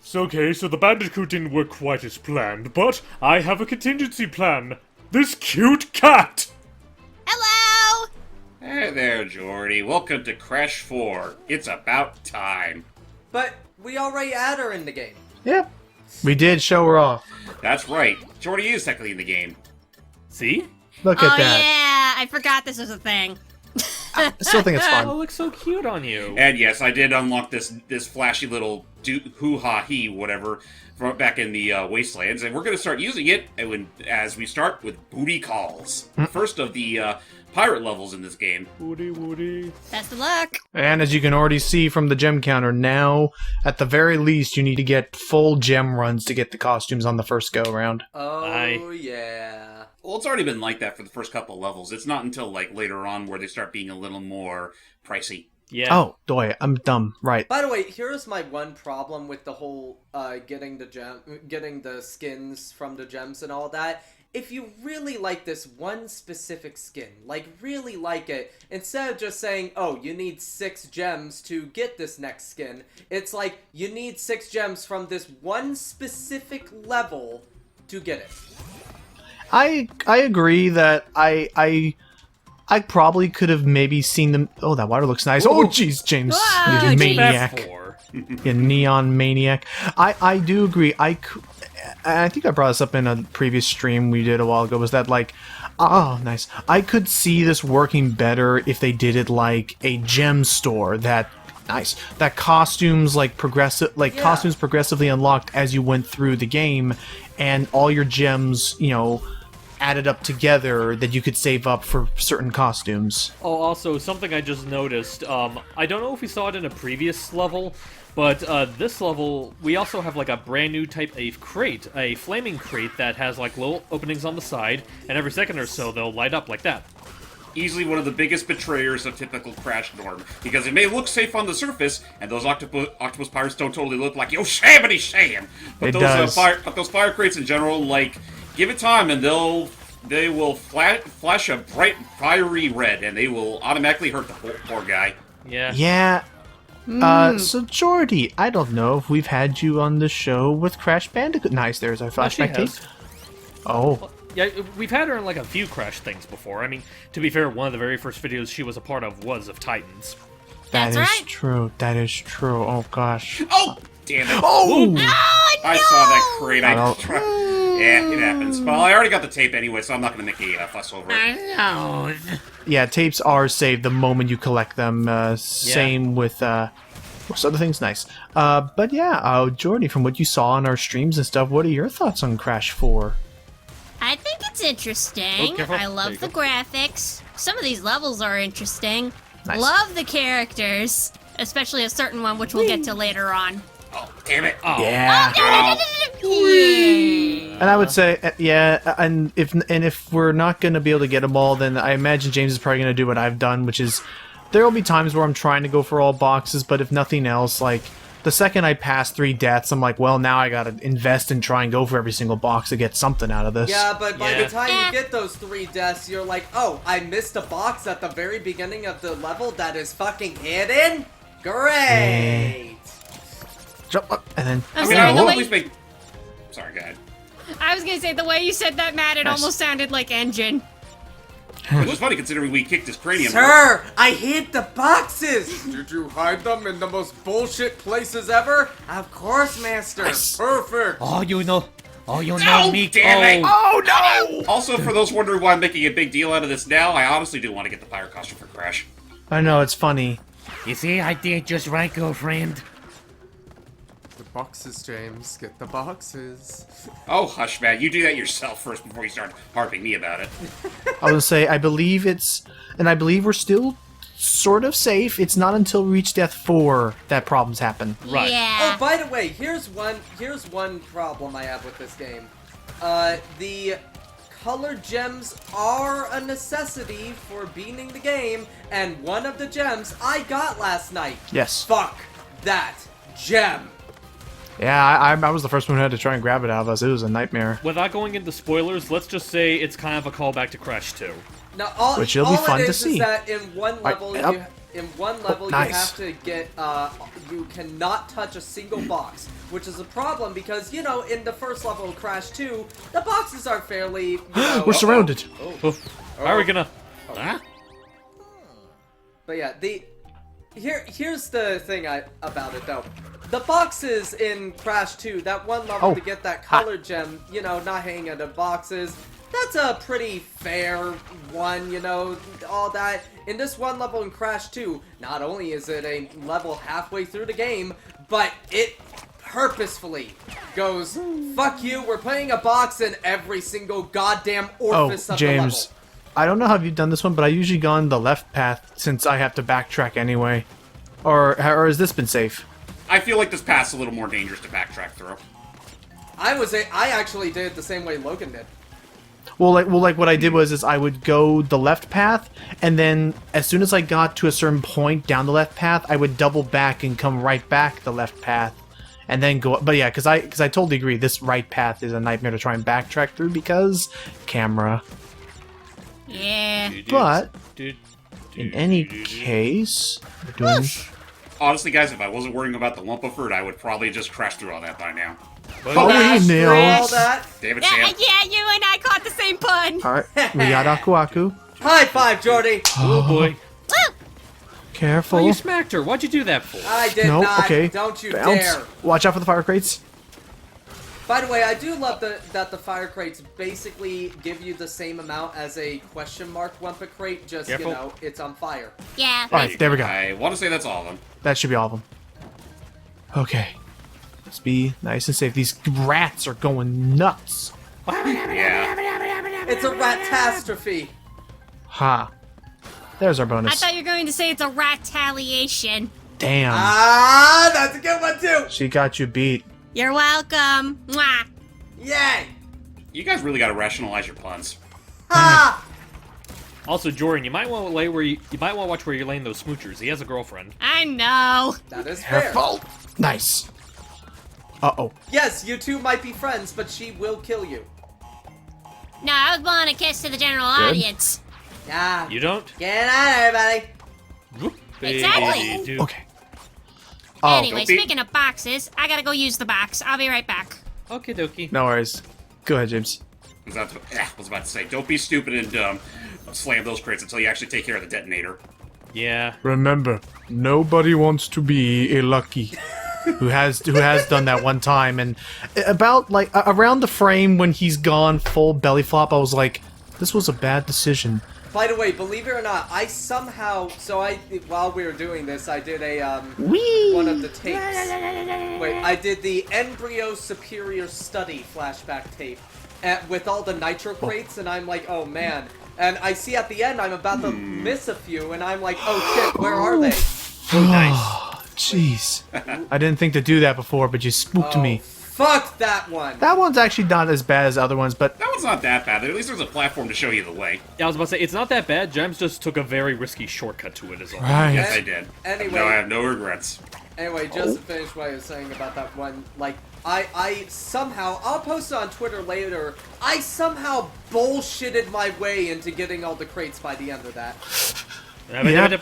So okay, so the Bandicoot didn't work quite as planned, but I have a contingency plan. This cute cat! Hello! Hey there, Jordy. Welcome to Crash 4. It's about time. But we already had her in the game. Yep. We did show her off. That's right. Jordy is technically in the game. See? Look at Oh that. yeah, I forgot this was a thing. I still think it's Oh, it fun. looks so cute on you. And yes, I did unlock this flashy little hoo-ha-hee, whatever, from back in the Wastelands, and we're going to start using it as we start with booty calls. First of the pirate levels in this game. Woody. Best of luck. And as you can already see from the gem counter, now, at the very least, you need to get full gem runs to get the costumes on the first go-round. Oh, yeah. Well, it's already been like that for the first couple of levels. It's not until like later on where they start being a little more pricey. Yeah. Oh, boy, I'm dumb. Right. By the way, here's my one problem with the whole getting the skins from the gems and all that. If you really like this one specific skin, like really like it, instead of just saying, oh, you need 6 gems to get this next skin, it's like, you need 6 gems from this one specific level to get it. I agree that I probably could have maybe seen them. Oh, that water looks nice. Oh, jeez, James, Ah, you geez. maniac, F4. you neon maniac. I do agree. I think I brought this up in a previous stream we did a while ago. Was that like, oh, nice. I could see this working better if they did it like a gem store that. Nice. That costumes costumes progressively unlocked as you went through the game, and all your gems, added up together that you could save up for certain costumes. Oh, also, something I just noticed, I don't know if we saw it in a previous level, but this level, we also have like a brand new type of crate, a flaming crate that has like little openings on the side, and every second or so they'll light up like that. Easily one of the biggest betrayers of typical Crash norm, because it may look safe on the surface, and those octopus pirates don't totally look like Yosemite Sam. But It those does. those fire crates in general, like, give it time, and they will flash a bright fiery red, and they will automatically hurt the poor guy. Yeah. Yeah. So Jordy, I don't know if we've had you on the show with Crash Bandicoot. Nice, there's our She flashback tape. has. Oh. Yeah, we've had her in like a few Crash things before. I mean, to be fair, one of the very first videos she was a part of was of Titans. That's That is right. true. That is true. Oh gosh. Oh, damn it. Oh! Oh, no! I saw that crate. Oh. Yeah, it happens. Well, I already got the tape anyway, so I'm not going to make a fuss over it. I know. Yeah, tapes are saved the moment you collect them. Same with most other things. Nice. But yeah, Jordy, from what you saw on our streams and stuff, what are your thoughts on Crash 4? I think it's interesting. Oh, careful. I There love you the go. graphics. Some of these levels are interesting. Nice. Love the characters, especially a certain one which we'll get to later on. Oh, damn it. Oh. Yeah. Yeah. And I would say, and if we're not going to be able to get them all, then I imagine James is probably going to do what I've done, which is there will be times where I'm trying to go for all boxes, but if nothing else, like the second I pass 3 deaths, I'm like, well, now I got to invest and try and go for every single box to get something out of this. Yeah, but by Yeah. the time you get those 3 deaths, you're like, oh, I missed a box at the very beginning of the level that is fucking hidden? Great! Jump up, and then I'm I mean, sorry, I'll the always way, make... Sorry, go ahead. I was gonna say, the way you said that, Matt, it Nice. almost sounded like Engine. It was funny considering we kicked his cranium. Sir, I hid the boxes! Did you hide them in the most bullshit places ever? Of course, Master. Perfect. Oh, you know me. Damn it! oh no! Also, for those wondering why I'm making a big deal out of this now, I honestly do want to get the pirate costume for Crash. I know, it's funny. You see, I did just right, girlfriend. The boxes, James. Get the boxes. Oh, hush, man. You do that yourself first before you start harping me about it. I was say, I believe we're still sort of safe. It's not until we reach Death 4 that problems happen. Right. Yeah. Oh, by the way, here's one problem I have with this game. The color gems are a necessity for beating the game, and one of the gems I got last night. Yes. Fuck that gem. Yeah, I was the first one who had to try and grab it out of us. It was a nightmare. Without going into spoilers, let's just say it's kind of a callback to Crash 2. Now, all, Which it'll be all fun it to is see. is that in one level, yep. in one level nice. you have to get, you cannot touch a single box, which is a problem because, you know, in the first level of Crash 2, the boxes are fairly, you know... We're surrounded. How are we gonna? Huh? But yeah, here's the thing about it though. The boxes in Crash 2, that one level to get that color gem, you know, not hanging out of boxes, that's a pretty fair one, you know, all that. In this one level in Crash 2, not only is it a level halfway through the game, but it purposefully goes, fuck you, we're putting a box in every single goddamn orifice of the level. James, I don't know how you've done this one, but I usually gone the left path since I have to backtrack anyway. Or has this been safe? I feel like this path's a little more dangerous to backtrack through. I actually did it the same way Logan did. Well, like what I did was I would go the left path, and then as soon as I got to a certain point down the left path, I would double back and come right back the left path, and then go. But yeah, because I totally agree. This right path is a nightmare to try and backtrack through because camera. Yeah. But in any case, we're doing. Honestly, guys, if I wasn't worrying about the lump of fruit, I would probably just crash through all that by now. Oh, Crash we through all nailed. that. David Yeah, Sam. yeah, you and I caught the same pun. All right, we got Aku Aku. High five, Jordy. Oh boy! Woo! Careful. Oh, you smacked her. What'd you do that for? I did No, not. okay. Don't you Bounce. dare. Watch out for the fire crates. By the way, I do love that the fire crates basically give you the same amount as a question mark Wumpa crate, just, Careful. you know, it's on fire. Yeah. All right, there we go. I want to say that's all of them. That should be all of them. Okay. Let's be nice and safe. These rats are going nuts. Yeah. It's a rat-tastrophe. Ha. There's our I bonus. thought you were going to say it's a retaliation. Damn. Ah, that's a good one too. She got you beat. You're welcome. Mwah. Yay. You guys really got to rationalize your puns. Ah. Also, Jordan, you might want to watch where you're laying those smoochers. He has a girlfriend. I know. That is fair. Careful. Nice. Uh-oh. Yes, you two might be friends, but she will kill you. No, I was blowing a kiss to the general audience. Yeah. You don't? Get out, everybody. Whoop. Exactly. Dude. Okay. Oh, Anyway, don't be- speaking of boxes, I gotta go use the box. I'll be right back. Okie dokie. no worries. Go ahead, James. I was about to say, don't be stupid and slam those crates until you actually take care of the detonator. Yeah. Remember, nobody wants to be a lucky who has done that one time. And about like around the frame when he's gone full belly flop, I was like, this was a bad decision. By the way, believe it or not, I somehow while we were doing this, I did a Whee! one of the tapes. Wait, I did the Embryo Superior Study flashback tape with all the nitro crates, and I'm like, oh man. And I see at the end I'm about to miss a few, and I'm like, oh shit, where are they? Jeez. I didn't think to do that before, but you spooked me. Fuck that one. That one's actually not as bad as other ones, but That one's not that bad. At least there's a platform to show you the way. Yeah, I was about to say, it's not that bad. James just took a very risky shortcut to it as well. right. Yes, I did. Anyway. No, I have no regrets. Anyway, just to finish what I was saying about that one, like, I somehow, I'll post it on Twitter later, I somehow bullshitted my way into getting all the crates by the end of that. Yeah.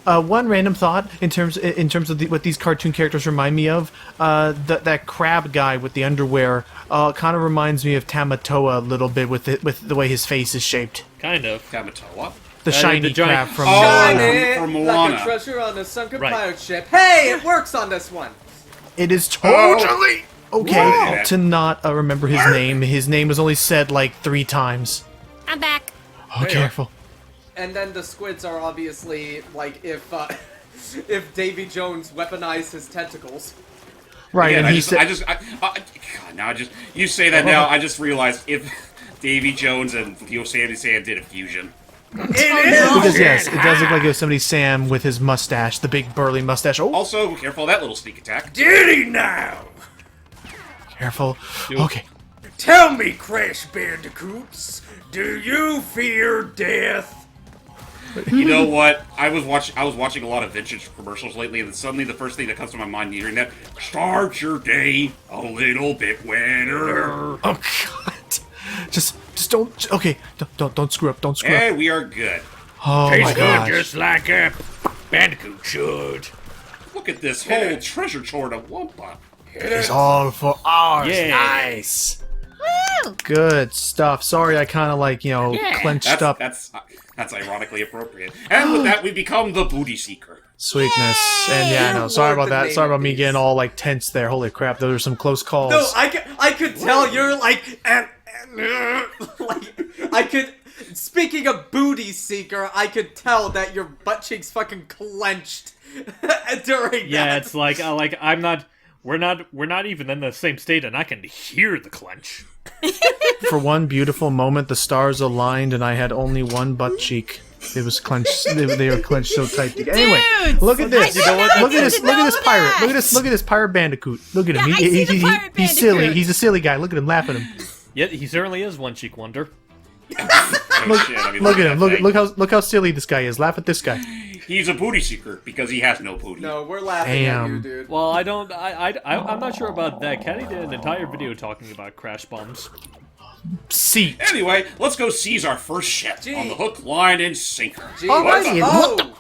One random thought in terms of what these cartoon characters remind me of, that crab guy with the underwear kind of reminds me of Tamatoa a little bit with the way his face is shaped. Kind of. Tamatoa? The shiny the giant- crab from Shiny, from like Moana. a treasure on a sunken Right. pirate ship. Hey, it works on this one. It is totally okay Wow. to not remember his name. His name was only said like 3 times. I'm back. Oh, careful. And then the squids are obviously like if Davy Jones weaponized his tentacles. Right, Again, and he said, God, now you say that now, I just realized if Davy Jones and Yosemite Sam did a fusion. because yes, it does look like it was somebody Sam with his mustache, the big burly mustache. Oh, Also, careful of that little sneak attack. Did he now? careful. Okay. Tell me, Crash Bandicoots, do you fear death? You know what? I was watching a lot of vintage commercials lately, and then suddenly the first thing that comes to my mind hearing that, start your day a little bit winner. Oh God. Just don't. Okay, don't screw up. Don't screw up. And we are good. Oh my Tastes good, gosh. just like a Bandicoot should. Look at this whole treasure trove of Wumpa. It's all for ours. Yeah. Nice. Woo! Good stuff. Sorry, I kind of like, Yeah. clenched up. That's ironically appropriate. And with that, we become the booty seeker. Sweetness. And yeah, no, sorry about that. Sorry about me getting all like tense there. Holy crap, those are some close calls. No, I could tell you're like, like, I could. Speaking of booty seeker, I could tell that your butt cheeks fucking clenched during Yeah, that. it's like I'm not. We're not even in the same state, and I can hear the clench. For one beautiful moment, the stars aligned, and I had only one butt cheek. It was clenched. They were clenched so tight. Anyway, Dude, look at this. I know Look at this. to Look at know this pirate. that. Look at this pirate Bandicoot. Look at him. Yeah, I see the pirate He's silly. Bandicoot. He's a silly guy. Look at him. Laugh at him. Yeah, he certainly is one cheek wonder. Oh, shit, I mean, Look at him. that thing. Look how silly this guy is. Laugh at this guy. He's a booty seeker because he has no booty. No, we're laughing at you, Damn. dude. Well, I'm not sure about that. Caddy did an entire video talking about crash bombs. See. Anyway, let's go seize our first ship Gee. on the hook, line, and sinker. Gee, Alrighty, what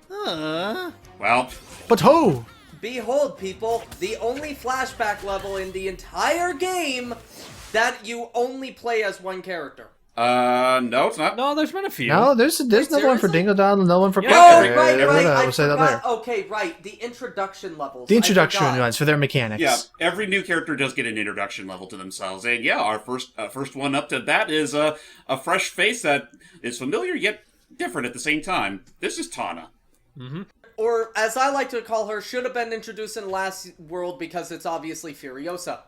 what Well, But ho! Behold, people, the only flashback level in the entire game that you only play as one character. no, it's not. No, there's been a few. No, there's another one for seriously? Dingo Don and no one for Yeah. Oh, Puck. right, I We'll say that forgot. later. Okay, right, the introduction levels. The introduction I forgot. ones for their mechanics. Yeah, every new character does get an introduction level to themselves, and yeah, our first one up to that is a fresh face that is familiar yet different at the same time. This is Tana. Or, as I like to call her, should have been introduced in last world because it's obviously Furiosa.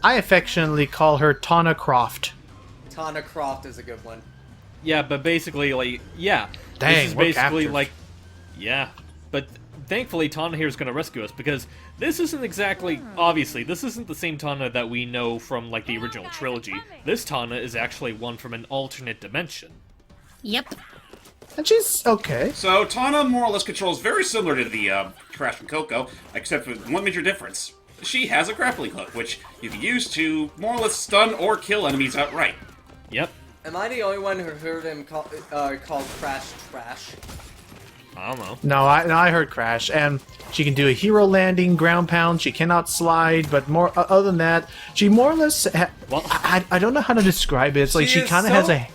I affectionately call her Tana Croft. Tana Croft is a good one. Yeah, but basically, like, yeah. Dang, this is we're basically captive. like, yeah. But thankfully, Tana here is going to rescue us because this isn't exactly, obviously, this isn't the same Tana that we know from, like, the original trilogy. This Tana is actually one from an alternate dimension. Yep. And she's okay. So Tana more or less controls very similar to the Crash from Coco, except with one major difference. She has a grappling hook, which you can use to more or less stun or kill enemies outright. Yep. Am I the only one who heard him called Crash Trash? I don't know. No, I heard Crash, and she can do a hero landing, ground pound. She cannot slide, but more other than that, she more or less. Well, I don't know how to describe it. It's like she is kind of so- has a.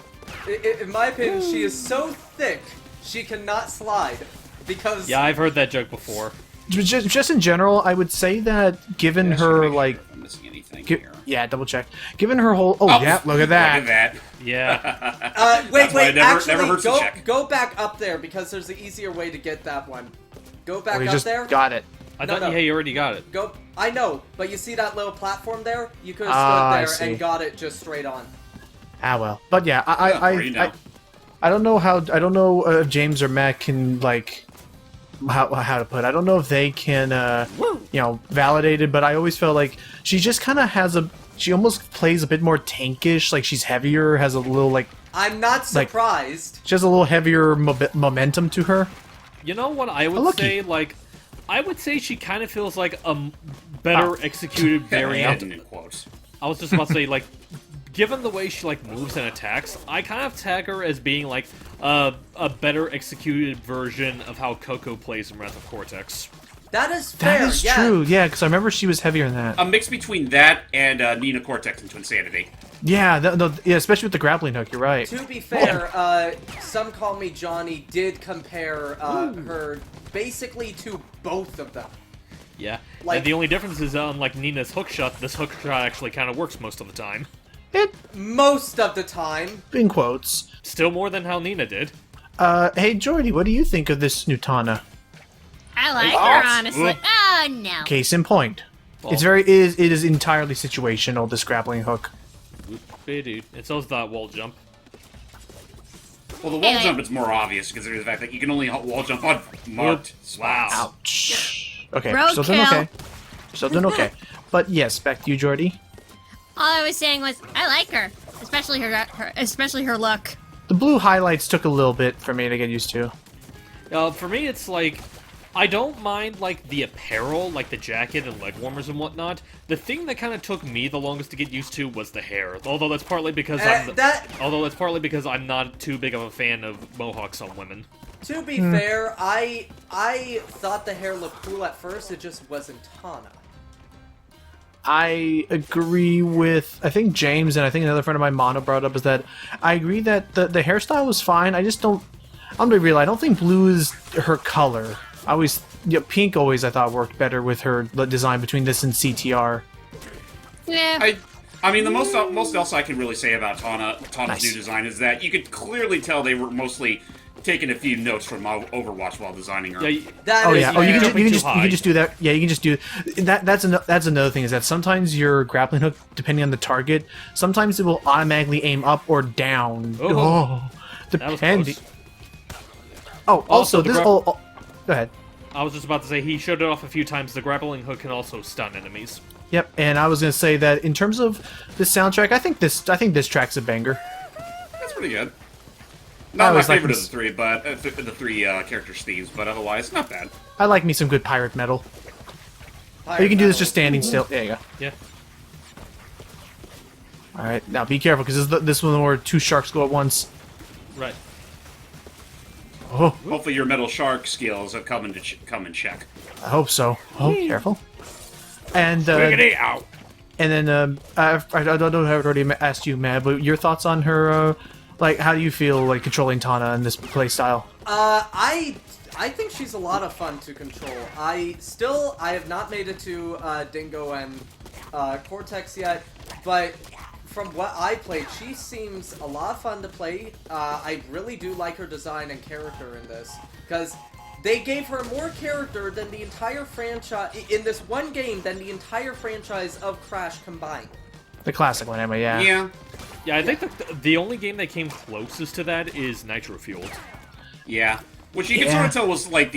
In my opinion, she is so thick, she cannot slide. Because... Yeah, I've heard that joke before. Just in general, I would say that given Yeah, her make sure like. I'm missing anything gi- here. yeah, double check. Given her whole. Oh, yeah, look at that. Look at that. Yeah. Wait, That's why it never actually, hurts to check. go back up there, because there's an easier way to get that one. Go back We up just there. got it. I No, thought no. yeah, you already got it. Go. I know, but you see that little platform there? You could have Ah, I stood there see. and got it just straight on. Ah well, but yeah, where are you now? I don't know how. I don't know if James or Matt can like. How to put it. I don't know if they can, validate it, but I always felt like she just kind of has a. She almost plays a bit more tankish, like she's heavier, has a little like. I'm not Like- surprised. She has a little heavier momentum to her. You know what I would Lucky. say? Like, I would say she kind of feels like a better executed variant. Variant in quotes. I was just about to say, like, given the way she like moves and attacks, I kind of tag her as being like a better executed version of how Coco plays in Wrath of Cortex. That is fair. That is yeah. true, yeah, because I remember she was heavier than that. A mix between that and Nina Cortex into Insanity. Yeah, yeah, especially with the grappling hook. You're right. To be fair, Some Call Me Johnny did compare her basically to both of them. Yeah. Like- And the only difference is, like Nina's hook shot, this hook shot actually kind of works most of the time. It Most of the time. in quotes. Still more than how Nina did. Hey Jordy, what do you think of this Nutana? I like her, honestly. Oh, no. Case in point. Well- It's it is entirely situational, this grappling hook. Dude, it's also that wall jump. Well, the wall Anyway. jump is more obvious considering the fact that you can only wall jump on marked spots. Wow. Ouch. Okay, still doing Roadkill. okay. Still doing okay. But yes, back to you, Jordy. All I was saying was, I like her. Especially her look. The blue highlights took a little bit for me to get used to. For me, it's like I don't mind, like, the apparel, like the jacket and leg warmers and whatnot. The thing that kind of took me the longest to get used to was the hair. Although that's partly because I'm not too big of a fan of mohawks on women. To be fair, I thought the hair looked cool at first, it just wasn't Tana. I agree with, I think James and I think another friend of mine, Mono, brought up is that I agree that the hairstyle was fine. I just don't, I'm gonna be real, I don't think blue is her color. Pink always I thought worked better with her design between this and CTR. Yeah. I mean, the most else I can really say about Tana's Nice. new design is that you could clearly tell they were mostly taking a few notes from Overwatch while designing her. Yeah, That is Oh, you fair. can just do that. Yeah, you can just do that. That's another thing is that sometimes your grappling hook, depending on the target, sometimes it will automatically aim up or down. Oh. That was depending. close. Oh, also the this. Go ahead. I was just about to say, he showed it off a few times. The grappling hook can also stun enemies. Yep, and I was gonna say that in terms of the soundtrack, I think this track's a banger. That's pretty good. I Not my always like favorite of this- the three, but the three characters' themes, but otherwise, not bad. I like me some good pirate metal. Or you can do this just standing still. There you go. Yeah. All right, now be careful because this one where two sharks go at once. Right. Oh, Hopefully, your metal shark skills have come in check. I hope so. Oh, careful. And Wiggity out. and then I don't know if I've already asked you, Matt, but your thoughts on her. Like, how do you feel like controlling Tana in this playstyle? I think she's a lot of fun to control. I have not made it to Dingo and Cortex yet, but from what I played, she seems a lot of fun to play. I really do like her design and character in this, because they gave her more character than the entire franchise, in this one game, than the entire franchise of Crash combined. The classic one, anyway. Yeah. Yeah, Yeah, I think the only game that came closest to that is Nitro Fueled. yeah. Which you can Yeah. sort of tell was like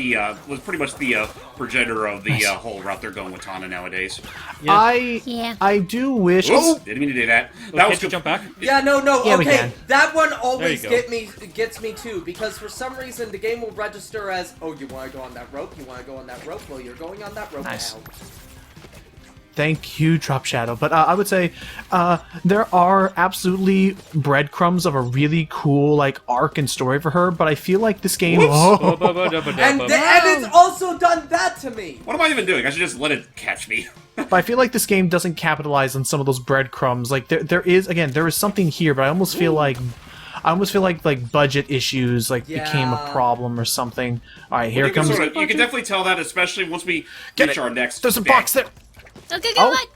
was pretty much the progenitor of the whole route they're going with Tana nowadays. Yeah. I do wish. Oops, didn't mean to do that. Oh, That was can't you jump back? Yeah, no, Yeah, we okay. can. That one always go. gets me too, because for some reason the game will register as, oh, you want to go on that rope? You want to go on that rope? Well, you're going on that rope Nice. now. Thank you, Drop Shadow. But I would say there are absolutely breadcrumbs of a really cool like arc and story for her. But I feel like this game. And And it's also done that to me. What am I even doing? I should just let it catch me. But I feel like this game doesn't capitalize on some of those breadcrumbs. Like there is something here, but I almost feel like budget issues became a Yeah. problem or something. All right, here You can, comes. you can definitely tell that, especially once we Get reach it. our next. There's a bit. box there. Okay, Oh. good.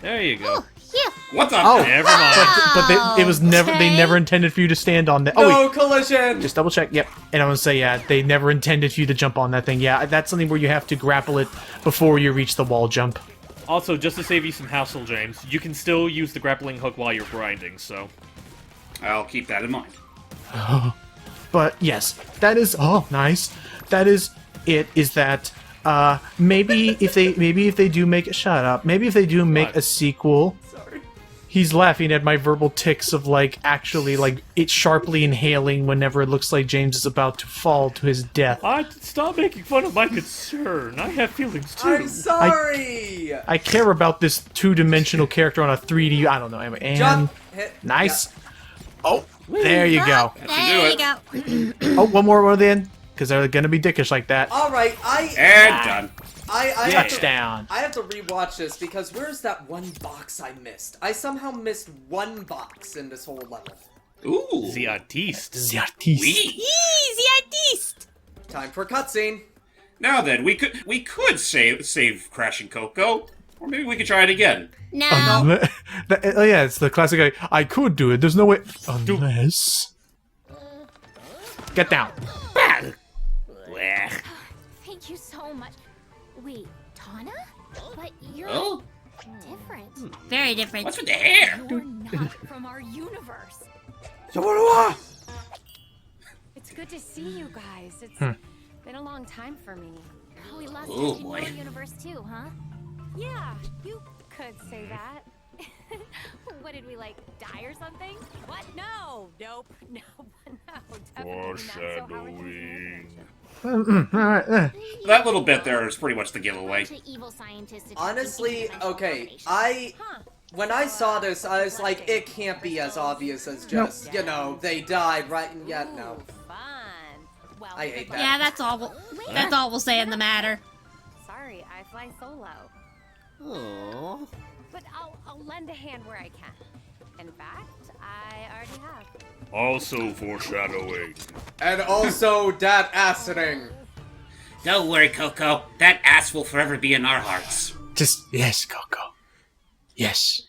there you go. Oh, yeah. What the? Oh. Never mind. But it was never. They Okay. never intended for you to stand on that. Oh No wait. collision. Just double check. Yep. And I want to say, yeah, they never intended for you to jump on that thing. Yeah, that's something where you have to grapple it before you reach the wall jump. Also, just to save you some hassle, James, you can still use the grappling hook while you're grinding, so... I'll keep that in mind. But yes, that is nice. That is it. Is that maybe if they do make maybe if they do make What? a sequel. Sorry. He's laughing at my verbal tics of actually it sharply inhaling whenever it looks like James is about to fall to his death. Stop making fun of my concern. I have feelings, too. I'm sorry. I care about this two-dimensional character on a 3D. I don't know. Anyway, and Jump. Hit. nice. Oh, there you go. That should There you do it. go. Oh, one more at the end because they're gonna be dickish like that. All right. And done. I Touchdown. I have to rewatch this because where's that one box I missed? I somehow missed one box in this whole level. Ooh. The artiste. The artiste. Wee. Easy artiste. Time for cutscene. Now then, we could save Crash and Coco, or maybe we could try it again. No. Oh yeah, it's the classic. I could do it. There's no way unless. Get down. Thank you so much. Wait, Tana? But you're Oh, different. Very different. what's with the hair? You're not from our universe. It's good to see you guys. It's been a long time for me. Oh, We lost touch in boy. your universe too, huh? Yeah, you could say that. What did we like die or something? What? No. Nope. No. No. Definitely not. So how are things in your relationship? All right. That little bit there is pretty much the giveaway. Bunch of evil scientists Honestly, attempting okay, conventional domination. when I saw this, I was like, it can't be as obvious as just, you know, they died right and yet no. Fun. Well, I hate that. Yeah, that's all. That's all we'll say in the matter. Sorry, I fly solo. Aww. But I'll lend a hand where I can. In fact, I already have. Also foreshadowing. And also that acid-ing. Don't worry, Coco. That ass will forever be in our hearts. Just yes, Coco. Yes.